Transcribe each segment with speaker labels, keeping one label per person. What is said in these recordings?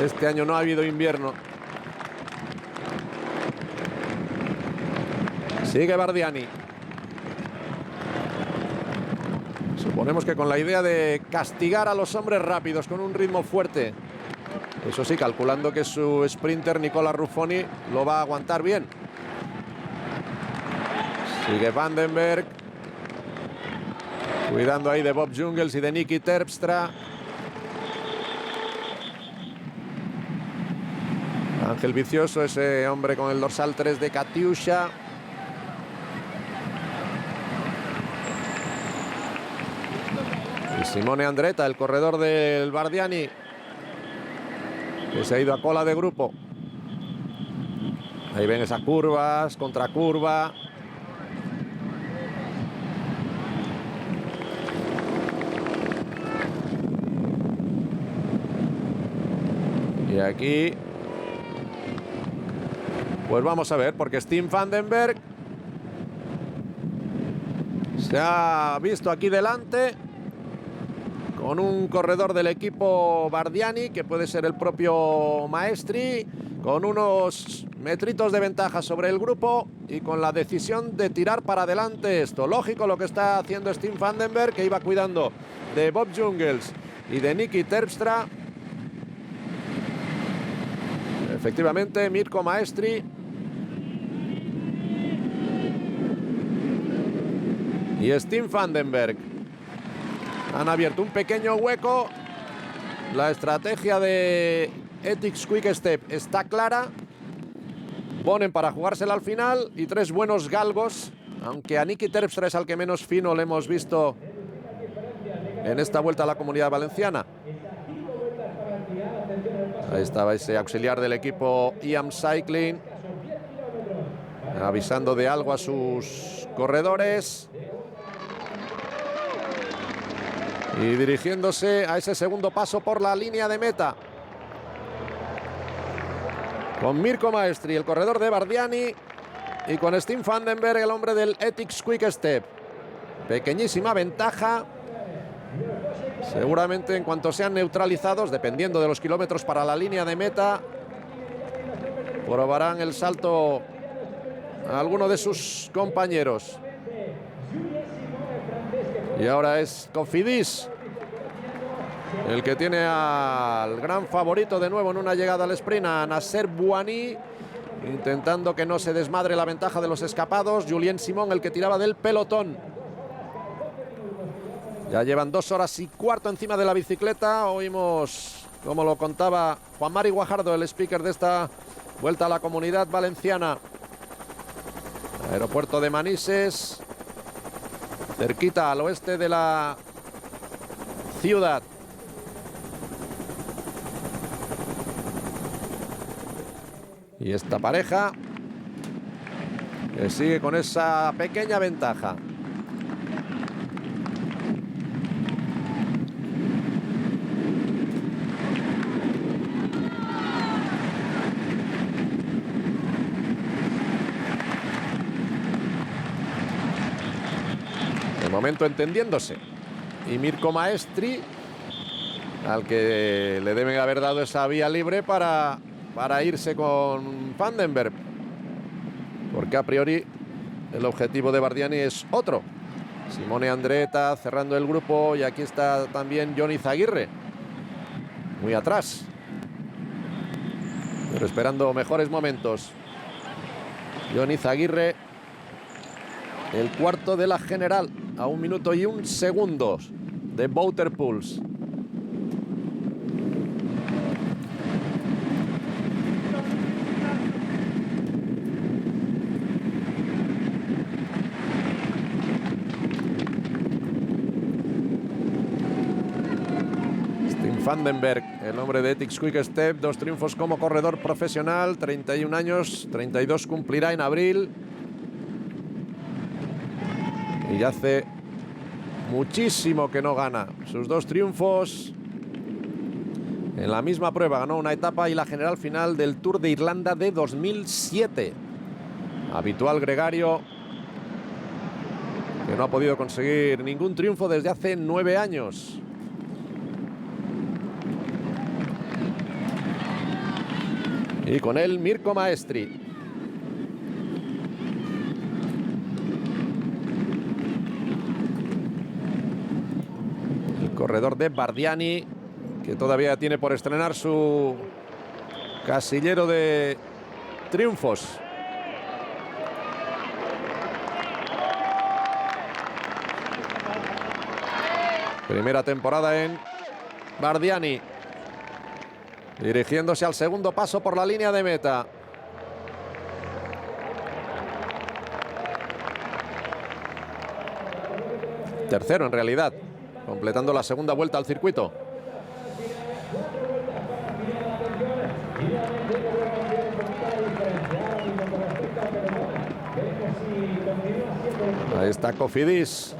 Speaker 1: Este año no ha habido invierno. Sigue Bardiani. Suponemos que con la idea de castigar a los hombres rápidos con un ritmo fuerte. Eso sí, calculando que su sprinter Nicola Ruffoni lo va a aguantar bien. Sigue Vandenberg. Cuidando ahí de Bob Jungels y de Nicky Terpstra. Ángel Vicioso, ese hombre con el dorsal 3 de Katyusha. Y Simone Andretta, el corredor del Bardiani, que se ha ido a cola de grupo. Ahí ven esas curvas, contracurva. Y aquí, pues vamos a ver, porque Steen Vandenberg se ha visto aquí delante con un corredor del equipo Bardiani, que puede ser el propio Maestri, con unos metritos de ventaja sobre el grupo y con la decisión de tirar para adelante esto. Lógico lo que está haciendo Steen Vandenberg, que iba cuidando de Bob Jungels y de Nicky Terpstra. Efectivamente, Mirko Maestri. Y Steen Vandenberg han abierto un pequeño hueco. La estrategia de Ethics Quick Step está clara. Ponen para jugársela al final y tres buenos galgos, aunque a Nicky Terpstra es al que menos fino le hemos visto en esta vuelta a la Comunidad Valenciana. Ahí estaba ese auxiliar del equipo IAM Cycling, avisando de algo a sus corredores y dirigiéndose a ese segundo paso por la línea de meta. Con Mirko Maestri, el corredor de Bardiani, y con Steen Vandenberg, el hombre del Ethics Quick Step. Pequeñísima ventaja. Seguramente en cuanto sean neutralizados, dependiendo de los kilómetros para la línea de meta, probarán el salto a alguno de sus compañeros. Y ahora es Cofidis el que tiene al gran favorito de nuevo en una llegada al sprint, a Nasser Bouhanni, intentando que no se desmadre la ventaja de los escapados. Julien Simon, el que tiraba del pelotón. Ya llevan 2 horas y cuarto encima de la bicicleta. Oímos, como lo contaba Juan Mari Guajardo, el speaker de esta vuelta a la Comunidad Valenciana. Aeropuerto de Manises, cerquita al oeste de la ciudad. Y esta pareja que sigue con esa pequeña ventaja. De momento entendiéndose. Y Mirko Maestri, al que le deben haber dado esa vía libre para irse con Vandenberg, porque a priori el objetivo de Bardiani es otro. Simone Andretta cerrando el grupo, y aquí está también Johnny Zaguirre, muy atrás, pero esperando mejores momentos. Johnny Zaguirre, el cuarto de la general, a 1 minuto y 1 segundo de Wouter Puls. Vandenberg, el hombre de Ethics Quick Step, 2 triunfos como corredor profesional, 31 años, 32 cumplirá en abril. Y ya hace muchísimo que no gana. Sus 2 triunfos en la misma prueba. Ganó una etapa y la general final del Tour de Irlanda de 2007. Habitual gregario, que no ha podido conseguir ningún triunfo desde hace 9 años. Y con él Mirko Maestri. El corredor de Bardiani, que todavía tiene por estrenar su casillero de triunfos. Primera temporada en Bardiani, dirigiéndose al segundo paso por la línea de meta. Tercero en realidad, completando la segunda vuelta al circuito. Ahí está Cofidis,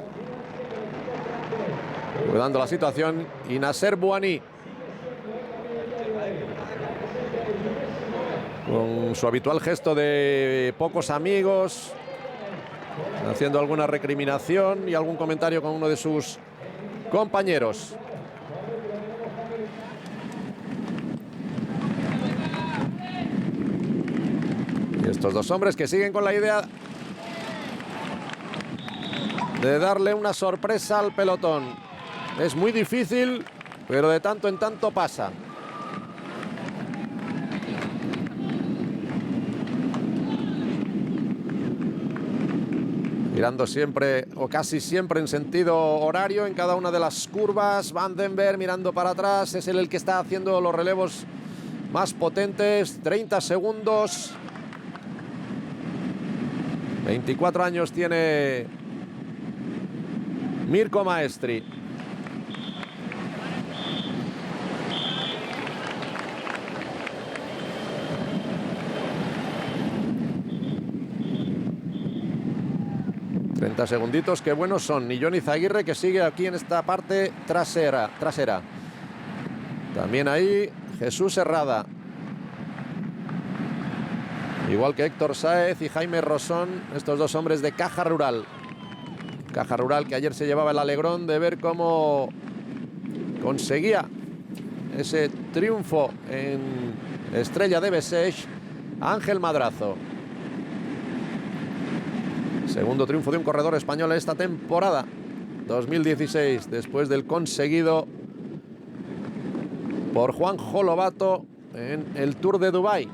Speaker 1: cuidando la situación, y Nasser Bouhanni, con su habitual gesto de pocos amigos, haciendo alguna recriminación y algún comentario con uno de sus compañeros. Y estos dos hombres que siguen con la idea de darle una sorpresa al pelotón. Es muy difícil, pero de tanto en tanto pasa. Mirando siempre o casi siempre en sentido horario en cada una de las curvas. Vandenberg mirando para atrás, es él el que está haciendo los relevos más potentes. 30 segundos. 24 años tiene Mirko Maestri. Segunditos, qué buenos son. Y Johnny Zaguirre, que sigue aquí en esta parte trasera. También ahí Jesús Herrada. Igual que Héctor Sáez y Jaime Rosón, estos dos hombres de Caja Rural. Caja Rural que ayer se llevaba el alegrón de ver cómo conseguía ese triunfo en Estrella de Bessèges Ángel Madrazo. Segundo triunfo de un corredor español esta temporada 2016, después del conseguido por Juanjo Lobato en el Tour de Dubái.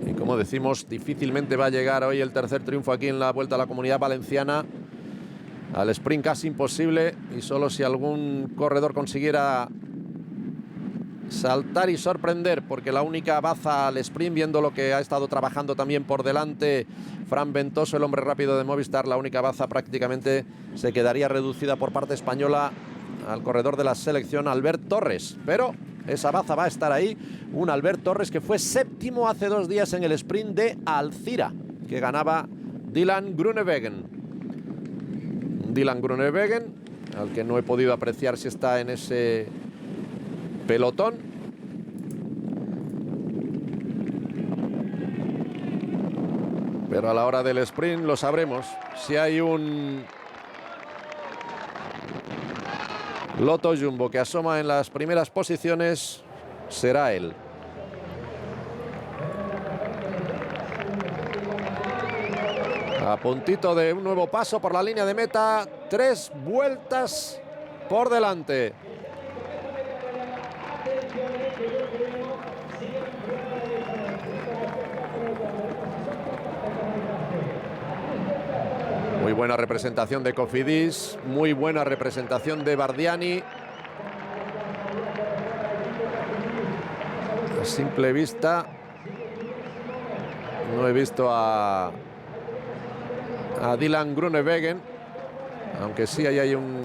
Speaker 1: Y como decimos, difícilmente va a llegar hoy el tercer triunfo aquí en la Vuelta a la Comunidad Valenciana. Al sprint casi imposible, y solo si algún corredor consiguiera saltar y sorprender, porque la única baza al sprint, viendo lo que ha estado trabajando también por delante Fran Ventoso, el hombre rápido de Movistar, la única baza prácticamente se quedaría reducida por parte española al corredor de la selección Albert Torres. Pero esa baza va a estar ahí, un Albert Torres que fue séptimo hace 2 días en el sprint de Alcira, que ganaba Dylan Groenewegen. Dylan Groenewegen, al que no he podido apreciar si está en ese pelotón. Pero a la hora del sprint lo sabremos. Si hay un Lotto Jumbo que asoma en las primeras posiciones, será él. A puntito de un nuevo paso por la línea de meta. 3 vueltas por delante. Muy buena representación de Cofidis, muy buena representación de Bardiani. A simple vista no he visto a Dylan Groenewegen, aunque sí ahí hay un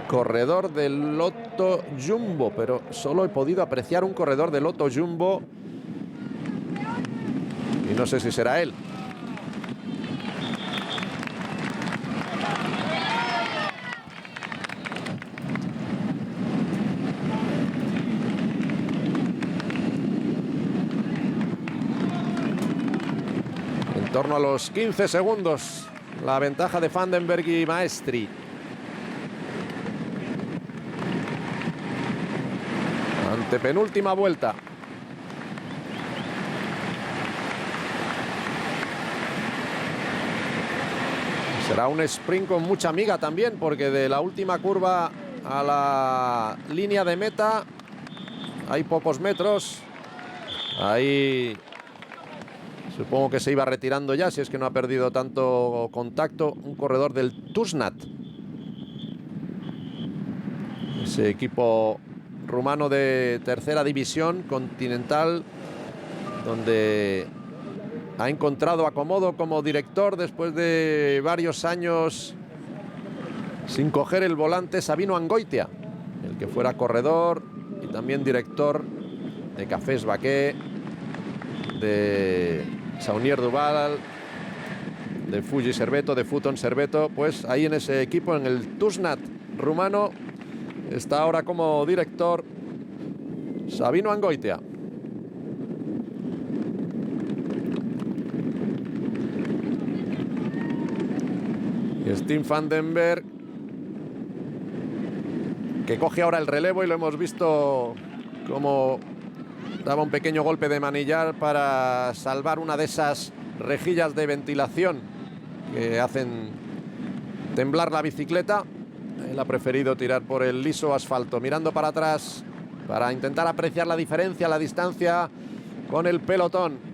Speaker 1: corredor del Lotto Jumbo, pero solo he podido apreciar un corredor del Lotto Jumbo y no sé si será él. En torno a los 15 segundos la ventaja de Vandenberg y Maestri. Antepenúltima vuelta. Será un sprint con mucha miga también, porque de la última curva a la línea de meta hay pocos metros. Ahí supongo que se iba retirando ya, si es que no ha perdido tanto contacto. Un corredor del Tusnat, ese equipo rumano de tercera división continental, donde ha encontrado acomodo como director después de varios años sin coger el volante. Sabino Angoitia, el que fuera corredor y también director de Cafés Baqué, de Saunier Duval, de Fuji Serveto, de Futon Serveto. Pues ahí en ese equipo, en el Tusnat rumano, está ahora como director Sabino Angoitia. Y Steen van den Berg, que coge ahora el relevo, y lo hemos visto como daba un pequeño golpe de manillar para salvar una de esas rejillas de ventilación que hacen temblar la bicicleta. Él ha preferido tirar por el liso asfalto, mirando para atrás para intentar apreciar la diferencia, la distancia con el pelotón.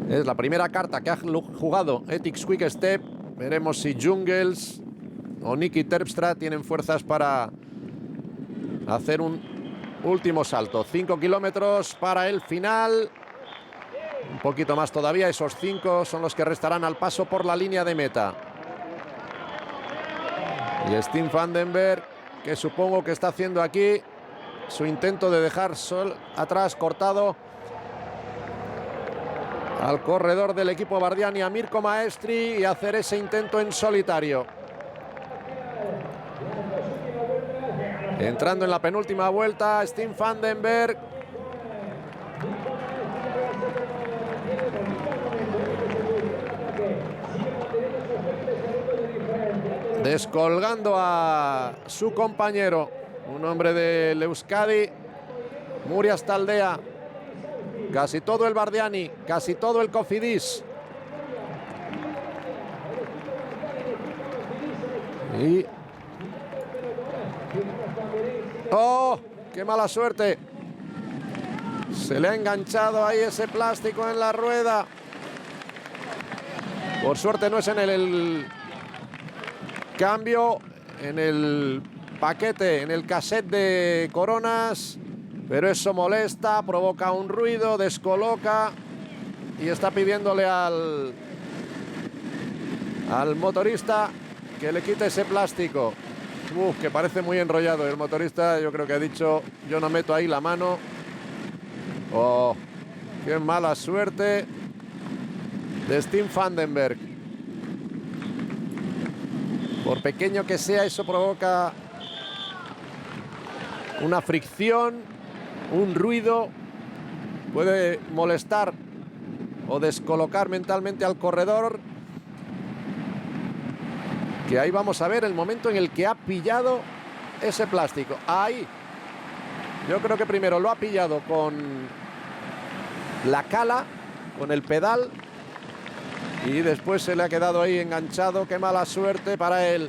Speaker 1: Es la primera carta que ha jugado Ethics Quick Step. Veremos si Jungels o Nicky Terpstra tienen fuerzas para hacer un último salto. 5 kilómetros para el final. Un poquito más todavía. Esos 5 son los que restarán al paso por la línea de meta. Y Steen van den Berg, que supongo que está haciendo aquí su intento de dejar atrás, cortado al corredor del equipo Bardiani, a Mirko Maestri, y hacer ese intento en solitario. Entrando en la penúltima vuelta, Steen van den Berg. Descolgando a su compañero, un hombre del Euskadi, Murias Taldea. Casi todo el Bardiani, casi todo el Cofidis. Y... ¡oh! ¡Qué mala suerte! Se le ha enganchado ahí ese plástico en la rueda. Por suerte no es en el cambio, en el paquete, en el cassette de coronas. Pero eso molesta, provoca un ruido, descoloca, y está pidiéndole al motorista que le quite ese plástico. Que parece muy enrollado. El motorista, yo creo que ha dicho: yo no meto ahí la mano. Oh, qué mala suerte de Steen van den Berg. Por pequeño que sea, eso provoca una fricción, un ruido, puede molestar o descolocar mentalmente al corredor. Que ahí vamos a ver el momento en el que ha pillado ese plástico. Ahí, yo creo que primero lo ha pillado con la cala, con el pedal, y después se le ha quedado ahí enganchado. Qué mala suerte para él.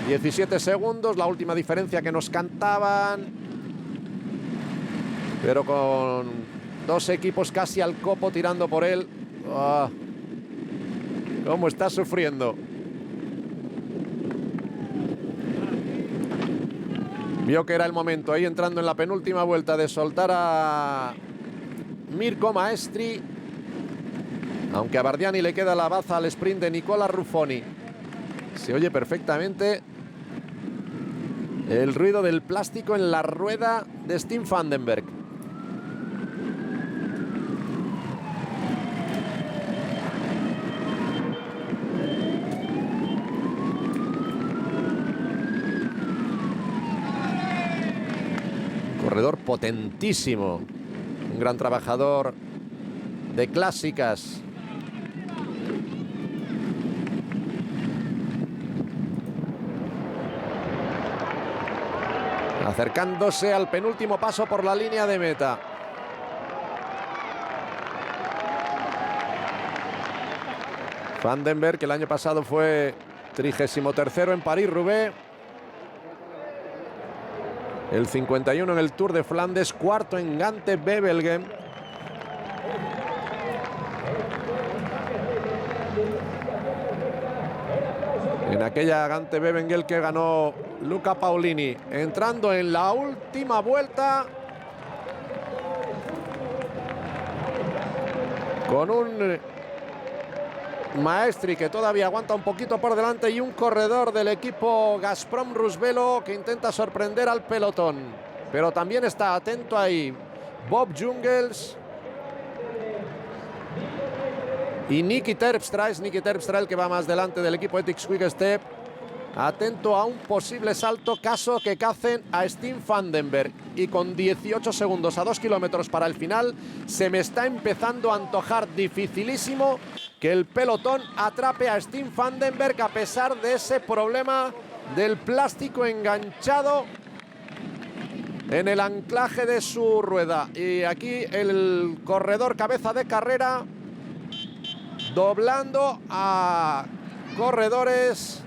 Speaker 1: 17 segundos, la última diferencia que nos cantaban, pero con dos equipos casi al copo tirando por él. ¡Oh! Cómo está sufriendo. Vio que era el momento, ahí entrando en la penúltima vuelta, de soltar a Mirko Maestri, aunque a Bardiani le queda la baza al sprint de Nicola Ruffoni. Se oye perfectamente el ruido del plástico en la rueda de Steen van den Berg. Corredor potentísimo, un gran trabajador de clásicas. acercándose al penúltimo paso por la línea de meta. Van den Berg, que el año pasado fue 33º en París-Roubaix. El 51 en el Tour de Flandes, cuarto en Gante-Wevelgem. En aquella Gante-Wevelgem que ganó Luca Paolini, entrando en la última vuelta con un Maestri que todavía aguanta un poquito por delante y un corredor del equipo Gazprom-Rusvelo que intenta sorprender al pelotón. Pero también está atento ahí Bob Jungels y Niki Terpstra. Es Niki Terpstra el que va más delante del equipo Ethics Quick Step. Atento a un posible salto caso que cacen a Steen van den Berg. Y con 18 segundos a 2 kilómetros para el final, se me está empezando a antojar dificilísimo que el pelotón atrape a Steen van den Berg a pesar de ese problema del plástico enganchado en el anclaje de su rueda. Y aquí el corredor cabeza de carrera doblando a corredores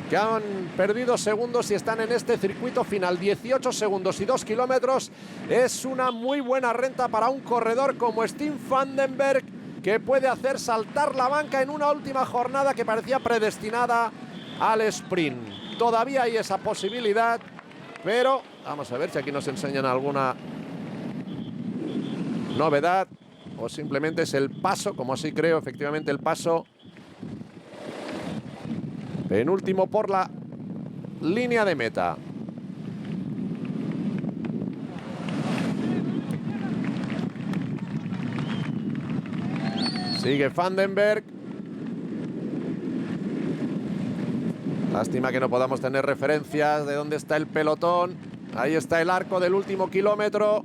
Speaker 1: que han perdido segundos y están en este circuito final. 18 segundos y 2 kilómetros es una muy buena renta para un corredor como Steen van den Berg, que puede hacer saltar la banca en una última jornada que parecía predestinada al sprint. Todavía hay esa posibilidad, pero vamos a ver si aquí nos enseñan alguna novedad o simplemente es el paso, como así creo, efectivamente el paso penúltimo por la línea de meta. Sigue van den Berg. Lástima que no podamos tener referencias de dónde está el pelotón. Ahí está el arco del último kilómetro.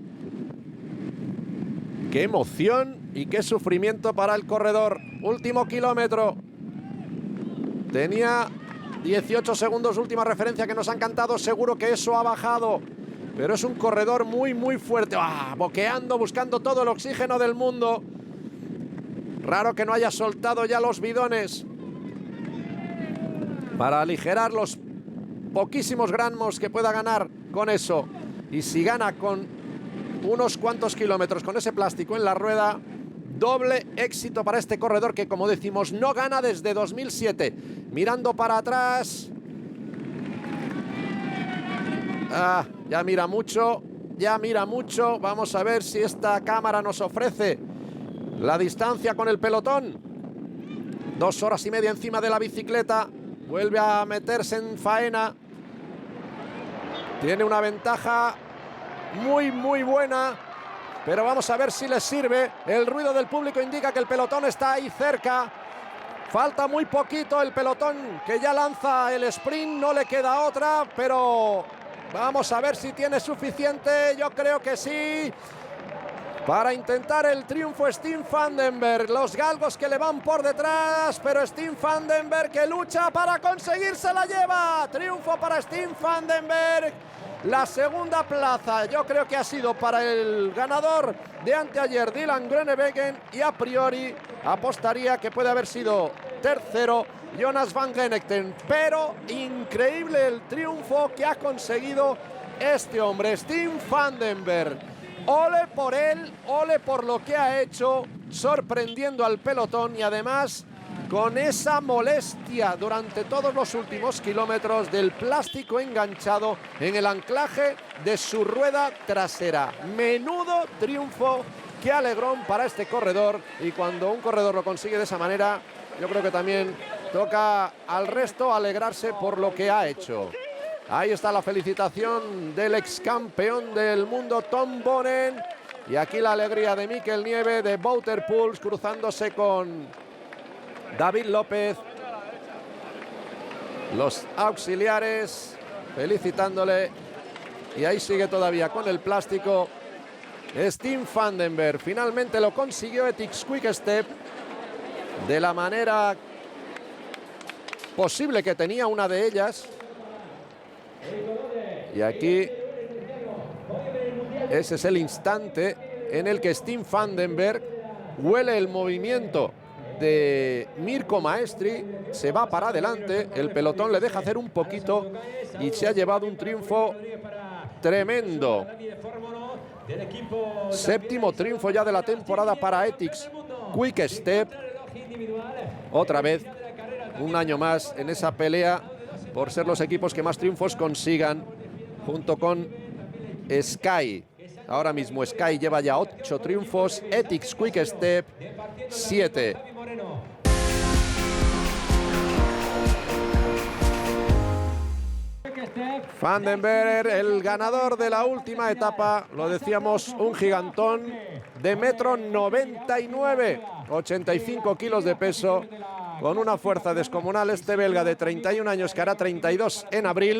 Speaker 1: Qué emoción y qué sufrimiento para el corredor. Último kilómetro. Tenía 18 segundos, última referencia que nos han cantado. Seguro que eso ha bajado. Pero es un corredor muy, muy fuerte. Boqueando, buscando todo el oxígeno del mundo. Raro que no haya soltado ya los bidones para aligerar los poquísimos gramos que pueda ganar con eso. Y si gana con unos cuantos kilómetros con ese plástico en la rueda, doble éxito para este corredor que, como decimos, no gana desde 2007. Mirando para atrás. Ya mira mucho, ya mira mucho. Vamos a ver si esta cámara nos ofrece la distancia con el pelotón. 2 horas y media encima de la bicicleta. Vuelve a meterse en faena. Tiene una ventaja muy, muy buena. Pero vamos a ver si les sirve. El ruido del público indica que el pelotón está ahí cerca. Falta muy poquito el pelotón que ya lanza el sprint. No le queda otra, pero vamos a ver si tiene suficiente. Yo creo que sí. Para intentar el triunfo Steen van den Berg. Los galgos que le van por detrás, pero Steen van den Berg que lucha para conseguirse la lleva. Triunfo para Steen van den Berg. La segunda plaza yo creo que ha sido para el ganador de anteayer, Dylan Groenewegen, y a priori apostaría que puede haber sido tercero Jonas van Genechten. Pero increíble el triunfo que ha conseguido este hombre, Steen van den Berg. Ole por él, ole por lo que ha hecho, sorprendiendo al pelotón y además con esa molestia durante todos los últimos kilómetros del plástico enganchado en el anclaje de su rueda trasera. Menudo triunfo, qué alegrón para este corredor, y cuando un corredor lo consigue de esa manera, yo creo que también toca al resto alegrarse por lo que ha hecho. Ahí está la felicitación del ex campeón del mundo Tom Boonen, y aquí la alegría de Mikel Nieve, de Wouter Poels, cruzándose con David López. Los auxiliares felicitándole, y ahí sigue todavía con el plástico Steen van den Berg. Finalmente lo consiguió Ethics Quick Step de la manera posible que tenía una de ellas. Y aquí ese es el instante en el que Steen van den Bergh huele el movimiento de Mirko Maestri, se va para adelante, el pelotón le deja hacer un poquito y se ha llevado un triunfo tremendo. Séptimo triunfo ya de la temporada para Etixx Quick Step. Otra vez, un año más en esa pelea por ser los equipos que más triunfos consigan, junto con Sky. Ahora mismo Sky lleva ya 8 triunfos, Etixx Quick Step 7. Van den Bergh, el ganador de la última etapa, lo decíamos, un gigantón de 1,99 m, 85 kilos de peso, con una fuerza descomunal, este belga de 31 años que hará 32 en abril.